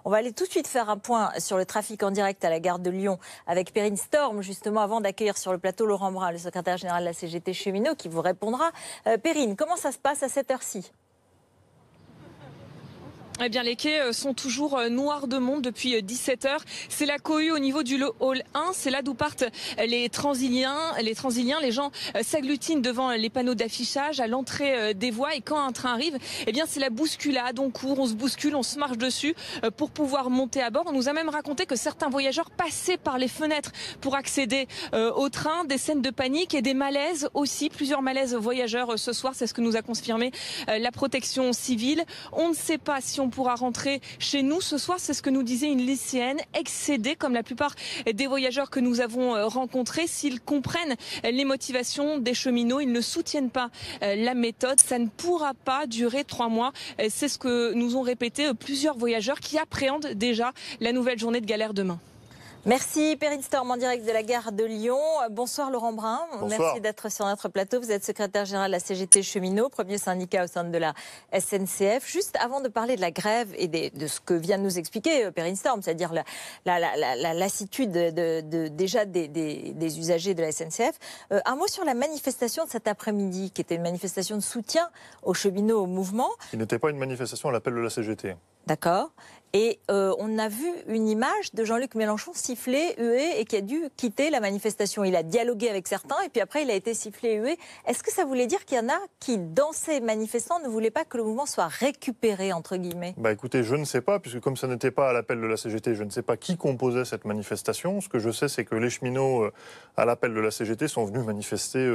On va aller tout de suite faire un point sur le trafic en direct à la gare de Lyon avec Perrine Storm, justement, avant d'accueillir sur le plateau Laurent Brun, le secrétaire général de la CGT Cheminots, qui vous répondra. Perrine, comment ça se passe à cette heure-ci ? Eh bien, les quais sont toujours noirs de monde depuis 17h. C'est la cohue au niveau du hall 1. C'est là d'où partent les Transiliens. Les gens s'agglutinent devant les panneaux d'affichage à l'entrée des voies. Et quand un train arrive, eh bien, c'est la bousculade. On court, on se bouscule, on se marche dessus pour pouvoir monter à bord. On nous a même raconté que certains voyageurs passaient par les fenêtres pour accéder au train. Des scènes de panique et des malaises aussi. Plusieurs malaises voyageurs ce soir. C'est ce que nous a confirmé la protection civile. On ne sait pas si on pourra rentrer chez nous ce soir, c'est ce que nous disait une lycéenne excédée comme la plupart des voyageurs que nous avons rencontrés. S'ils comprennent les motivations des cheminots, ils ne soutiennent pas la méthode. Ça ne pourra pas durer 3 mois. C'est ce que nous ont répété plusieurs voyageurs qui appréhendent déjà la nouvelle journée de galère demain. Merci Perrine Storm en direct de la gare de Lyon. Bonsoir Laurent Brun. Bonsoir. Merci d'être sur notre plateau. Vous êtes secrétaire général de la CGT Cheminots, premier syndicat au sein de la SNCF. Juste avant de parler de la grève et de ce que vient de nous expliquer Perrine Storm, c'est-à-dire la lassitude déjà des usagers de la SNCF, un mot sur la manifestation de cet après-midi, qui était une manifestation de soutien aux cheminots, au mouvement. Il n'était pas une manifestation à l'appel de la CGT. D'accord. Et on a vu une image de Jean-Luc Mélenchon siffler, huer, et qui a dû quitter la manifestation. Il a dialogué avec certains, et puis après il a été sifflé, hué. Est-ce que ça voulait dire qu'il y en a qui, dans ces manifestants, ne voulaient pas que le mouvement soit récupéré, entre guillemets ? Écoutez, je ne sais pas, puisque comme ça n'était pas à l'appel de la CGT, je ne sais pas qui composait cette manifestation. Ce que je sais, c'est que les cheminots, à l'appel de la CGT, sont venus manifester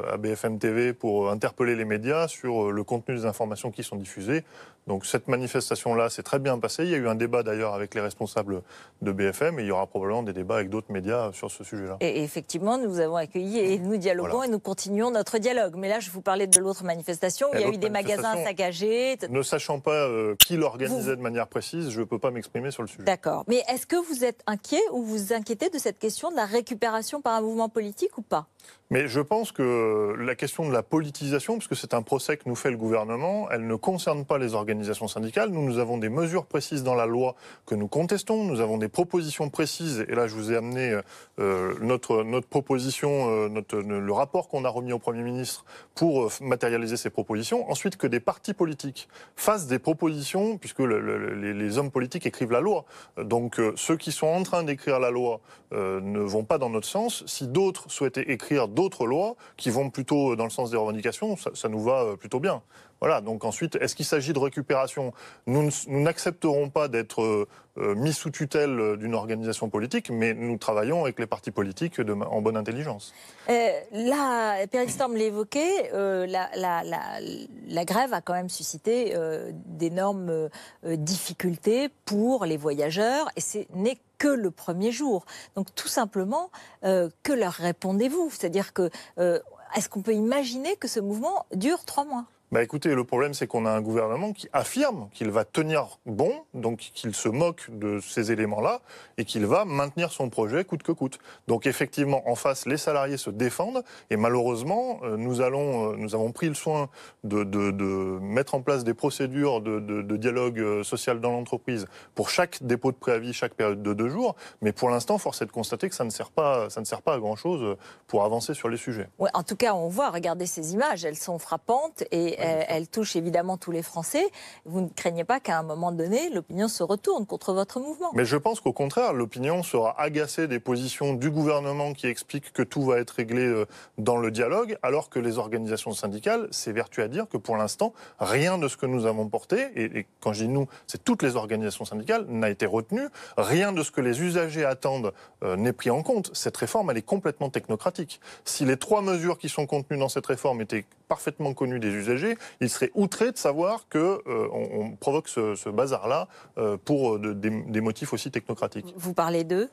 à BFM TV pour interpeller les médias sur le contenu des informations qui sont diffusées. Donc cette manifestation-là s'est très bien passée. Il y a eu un débat d'ailleurs avec les responsables de BFM et il y aura probablement des débats avec d'autres médias sur ce sujet-là. Et effectivement, nous avons accueilli et nous dialoguons, voilà. Et nous continuons notre dialogue. Mais là, je vous parlais de l'autre manifestation où il y a eu des magasins saccagés. Ne sachant pas qui l'organisait de manière précise, je ne peux pas m'exprimer sur le sujet. D'accord. Mais est-ce que vous êtes inquiet ou vous inquiétez de cette question de la récupération par un mouvement politique ou pas ? Mais je pense que la question de la politisation, parce que c'est un procès que nous fait le gouvernement, elle ne concerne pas les organisations syndicales. Nous avons des mesures précises dans la loi que nous contestons. Nous avons des propositions précises. Et là, je vous ai amené notre proposition, le rapport qu'on a remis au Premier ministre pour matérialiser ces propositions. Ensuite, que des partis politiques fassent des propositions, puisque les hommes politiques écrivent la loi. Donc, ceux qui sont en train d'écrire la loi ne vont pas dans notre sens. Si d'autres souhaitaient écrire d'autres lois qui vont plutôt dans le sens des revendications, ça nous va plutôt bien. Voilà, donc ensuite, est-ce qu'il s'agit de récupération ? Nous n'accepterons pas d'être mis sous tutelle d'une organisation politique, mais nous travaillons avec les partis politiques en bonne intelligence. Là, Perrine Storm l'évoquait, la grève a quand même suscité d'énormes difficultés pour les voyageurs, et ce n'est que le premier jour. Donc tout simplement, que leur répondez-vous ? C'est-à-dire que, est-ce qu'on peut imaginer que ce mouvement dure 3 mois ? Écoutez, le problème, c'est qu'on a un gouvernement qui affirme qu'il va tenir bon, donc qu'il se moque de ces éléments-là, et qu'il va maintenir son projet coûte que coûte. Donc effectivement, en face, les salariés se défendent, et malheureusement, nous avons pris le soin de mettre en place des procédures de dialogue social dans l'entreprise pour chaque dépôt de préavis, chaque période de 2 jours, mais pour l'instant, force est de constater que ça ne sert pas à grand-chose pour avancer sur les sujets. Ouais, en tout cas, on voit, regardez ces images, elles sont frappantes, et elle touche évidemment tous les Français. Vous ne craignez pas qu'à un moment donné, l'opinion se retourne contre votre mouvement ? Mais je pense qu'au contraire, l'opinion sera agacée des positions du gouvernement qui expliquent que tout va être réglé dans le dialogue, alors que les organisations syndicales s'évertuent à dire que pour l'instant, rien de ce que nous avons porté, et quand je dis nous, c'est toutes les organisations syndicales, n'a été retenu. Rien de ce que les usagers attendent n'est pris en compte. Cette réforme, elle est complètement technocratique. Si les 3 mesures qui sont contenues dans cette réforme étaient parfaitement connues des usagers, ils seraient outrés de savoir qu'on provoque ce bazar-là pour des motifs aussi technocratiques. Vous parlez d'eux ?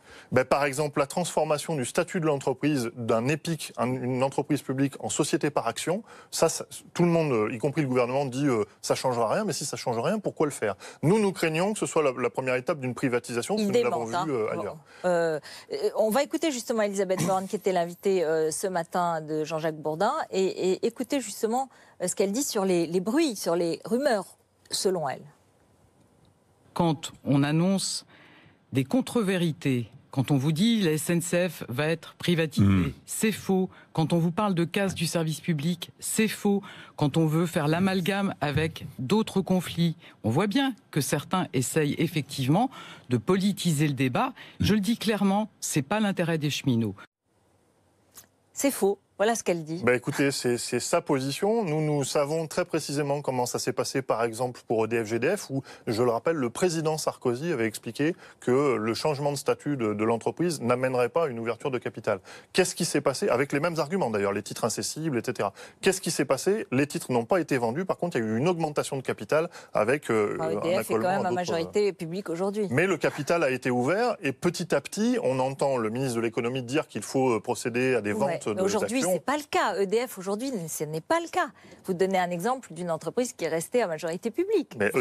Par exemple, la transformation du statut de l'entreprise d'un EPIC, une entreprise publique, en société par action, ça tout le monde, y compris le gouvernement, dit ça changera rien, mais si ça change rien, pourquoi le faire ? Nous craignons que ce soit la première étape d'une privatisation, que nous l'avons vu ailleurs. On va écouter justement Elisabeth Borne, qui était l'invitée ce matin de Jean-Jacques Bourdin, et écouter justement ce qu'elle dit sur les bruits, sur les rumeurs, selon elle. quand on annonce des contre-vérités, quand on vous dit la SNCF va être privatisée, c'est faux. Quand on vous parle de casse du service public, c'est faux. Quand on veut faire l'amalgame avec d'autres conflits, on voit bien que certains essayent effectivement de politiser le débat. Je le dis clairement, c'est pas l'intérêt des cheminots. C'est faux. Voilà ce qu'elle dit. Écoutez, c'est sa position. Nous savons très précisément comment ça s'est passé, par exemple, pour EDF-GDF, où, je le rappelle, le président Sarkozy avait expliqué que le changement de statut de l'entreprise n'amènerait pas à une ouverture de capital. Qu'est-ce qui s'est passé? Avec les mêmes arguments, d'ailleurs, les titres incessibles, etc. Qu'est-ce qui s'est passé? Les titres n'ont pas été vendus. Par contre, il y a eu une augmentation de capital avec EDF un est quand même à majorité publique aujourd'hui. Mais le capital a été ouvert et petit à petit, on entend le ministre de l'économie dire qu'il faut procéder à des ventes de aujourd'hui, actions. C'est pas le cas. EDF aujourd'hui, ce n'est pas le cas. Vous donnez un exemple d'une entreprise qui est restée à majorité publique. Mais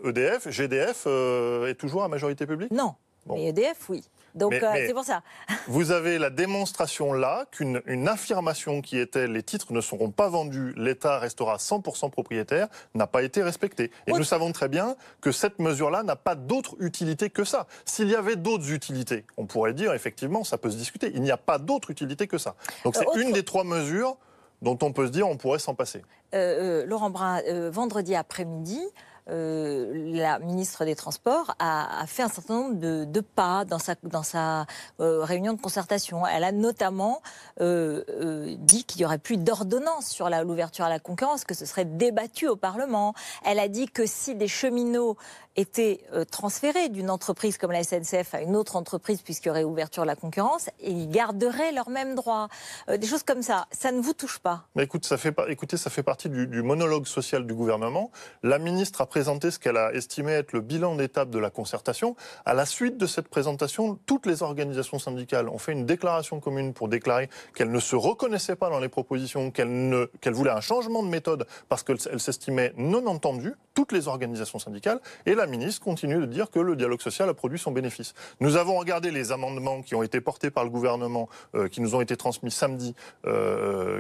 EDF, GDF est toujours à majorité publique? Non, mais EDF, oui. Donc c'est pour ça. Vous avez la démonstration là qu'une affirmation qui était les titres ne seront pas vendus, l'État restera 100% propriétaire, n'a pas été respectée. Et nous savons très bien que cette mesure-là n'a pas d'autre utilité que ça. S'il y avait d'autres utilités, on pourrait dire effectivement ça peut se discuter. Il n'y a pas d'autre utilité que ça. Donc c'est une des trois mesures dont on peut se dire on pourrait s'en passer. Laurent Brun, vendredi après-midi, la ministre des Transports a fait un certain nombre de pas dans sa réunion de concertation. Elle a notamment dit qu'il n'y aurait plus d'ordonnance sur l'ouverture à la concurrence, que ce serait débattu au Parlement. Elle a dit que si des cheminots étaient transférés d'une entreprise comme la SNCF à une autre entreprise, puisqu'il y aurait ouverture à la concurrence, ils garderaient leurs mêmes droits. Des choses comme ça. Ça ne vous touche pas? Mais écoutez, ça fait partie du monologue social du gouvernement. La ministre a présenté ce qu'elle a estimé être le bilan d'étape de la concertation. À la suite de cette présentation, toutes les organisations syndicales ont fait une déclaration commune pour déclarer qu'elles ne se reconnaissaient pas dans les propositions, qu'elles voulaient un changement de méthode parce qu'elles s'estimaient non entendues, toutes les organisations syndicales, et la ministre continue de dire que le dialogue social a produit son bénéfice. Nous avons regardé les amendements qui ont été portés par le gouvernement, qui nous ont été transmis samedi,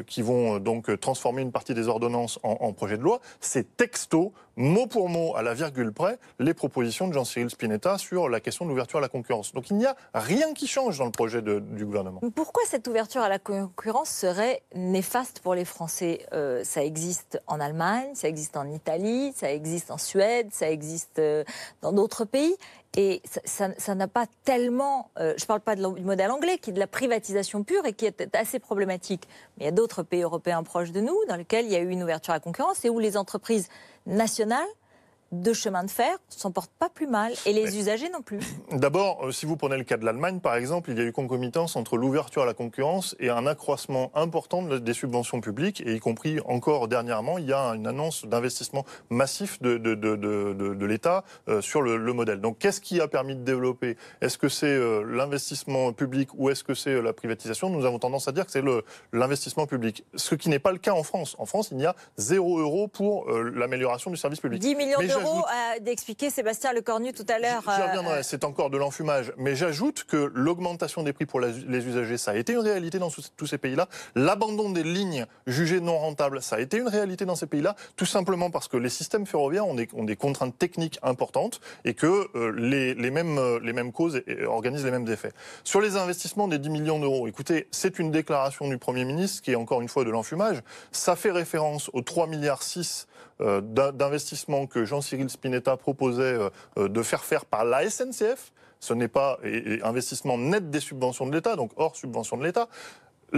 qui vont donc transformer une partie des ordonnances en projet de loi. C'est texto, mot pour mot, à la virgule près, les propositions de Jean-Cyril Spinetta sur la question de l'ouverture à la concurrence. Donc il n'y a rien qui change dans le projet du gouvernement. Pourquoi cette ouverture à la concurrence serait néfaste pour les Français? Ça existe en Allemagne, ça existe en Italie, ça existe en Suède, ça existe dans d'autres pays. Et ça n'a pas tellement... je ne parle pas du modèle anglais, qui est de la privatisation pure et qui est assez problématique. Mais il y a d'autres pays européens proches de nous, dans lesquels il y a eu une ouverture à la concurrence et où les entreprises nationales de chemin de fer ne s'en portent pas plus mal, et les usagers non plus. D'abord, si vous prenez le cas de l'Allemagne, par exemple, il y a eu concomitance entre l'ouverture à la concurrence et un accroissement important des subventions publiques, et y compris encore dernièrement, il y a une annonce d'investissement massif de l'État sur le modèle. Donc qu'est-ce qui a permis de développer? Est-ce que c'est l'investissement public ou est-ce que c'est la privatisation? Nous avons tendance à dire que c'est l'investissement public. Ce qui n'est pas le cas en France. En France, il n'y a 0 € pour l'amélioration du service public. 10 millions d'euros d'expliquer Sébastien Lecornu tout à l'heure. J'y reviendrai, c'est encore de l'enfumage. Mais j'ajoute que l'augmentation des prix pour les usagers, ça a été une réalité dans tous ces pays-là. L'abandon des lignes jugées non rentables, ça a été une réalité dans ces pays-là, tout simplement parce que les systèmes ferroviaires ont des contraintes techniques importantes et que les mêmes causes organisent les mêmes effets. Sur les investissements des 10 millions d'euros, écoutez, c'est une déclaration du Premier ministre qui est encore une fois de l'enfumage. Ça fait référence aux 3,6 milliards d'investissements que Jean-Cyril Spinetta proposait de faire par la SNCF. Ce n'est pas investissement net des subventions de l'État, donc hors subvention de l'État.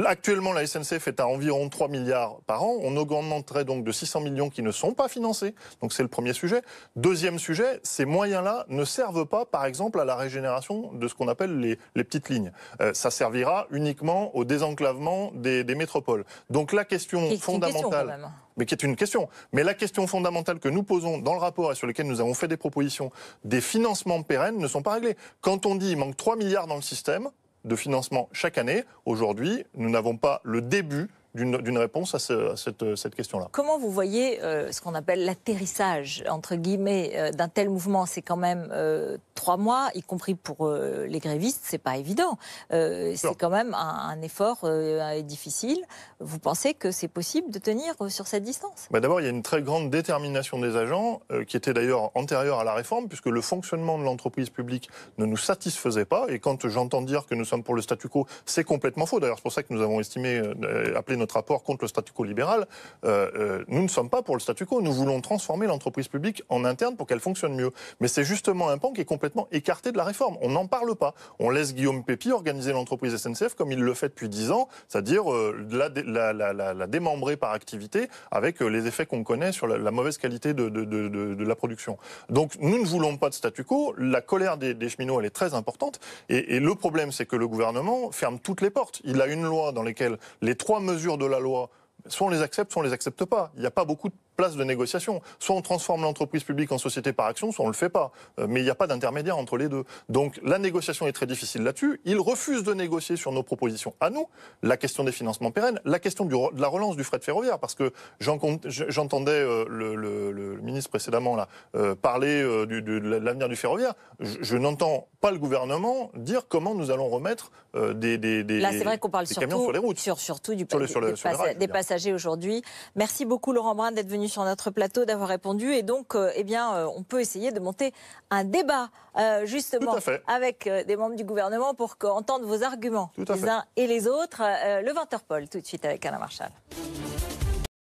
Actuellement, la SNCF est à environ 3 milliards par an. On augmenterait donc de 600 millions qui ne sont pas financés. Donc c'est le premier sujet. Deuxième sujet, ces moyens-là ne servent pas, par exemple, à la régénération de ce qu'on appelle les petites lignes. Ça servira uniquement au désenclavement des métropoles. Donc la question fondamentale... Mais qui est une question. Mais la question fondamentale que nous posons dans le rapport et sur laquelle nous avons fait des propositions, des financements pérennes ne sont pas réglés. Quand on dit qu'il manque 3 milliards dans le système de financement chaque année, aujourd'hui, nous n'avons pas le début d'une réponse à cette question-là. Comment vous voyez ce qu'on appelle l'atterrissage, entre guillemets, d'un tel mouvement? C'est quand même 3 mois, y compris pour les grévistes, c'est pas évident. C'est quand même un effort difficile. Vous pensez que c'est possible de tenir sur cette distance? D'abord, il y a une très grande détermination des agents, qui était d'ailleurs antérieure à la réforme, puisque le fonctionnement de l'entreprise publique ne nous satisfaisait pas. Et quand j'entends dire que nous sommes pour le statu quo, c'est complètement faux. D'ailleurs, c'est pour ça que nous avons appelé notre rapport contre le statu quo libéral. Nous ne sommes pas pour le statu quo. Nous voulons transformer l'entreprise publique en interne pour qu'elle fonctionne mieux. Mais c'est justement un pan qui est complètement écarté de la réforme. On n'en parle pas. On laisse Guillaume Pépi organiser l'entreprise SNCF comme il le fait depuis 10 ans, c'est-à-dire la démembrer par activité avec les effets qu'on connaît sur la mauvaise qualité de la production. Donc nous ne voulons pas de statu quo. La colère des cheminots, elle est très importante. Et le problème, c'est que le gouvernement ferme toutes les portes. Il a une loi dans laquelle les 3 mesures de la loi, soit on les accepte, soit on les accepte pas. Il n'y a pas beaucoup de place de négociation. Soit on transforme l'entreprise publique en société par action, soit on ne le fait pas. Mais il n'y a pas d'intermédiaire entre les deux. Donc la négociation est très difficile là-dessus. Il refuse de négocier sur nos propositions à nous, la question des financements pérennes, la question de la relance du fret ferroviaire, parce que j'entendais le ministre précédemment là, parler de l'avenir du ferroviaire. Je n'entends pas le gouvernement dire comment nous allons remettre là, c'est vrai qu'on parle camions sur les routes. Surtout des passagers aujourd'hui. Merci beaucoup Laurent Braun d'être venu sur notre plateau, d'avoir répondu. Et donc, on peut essayer de monter un débat, justement, avec des membres du gouvernement pour entendre vos arguments, les uns et les autres. Le 20h Paul, tout de suite avec Alain Marchal.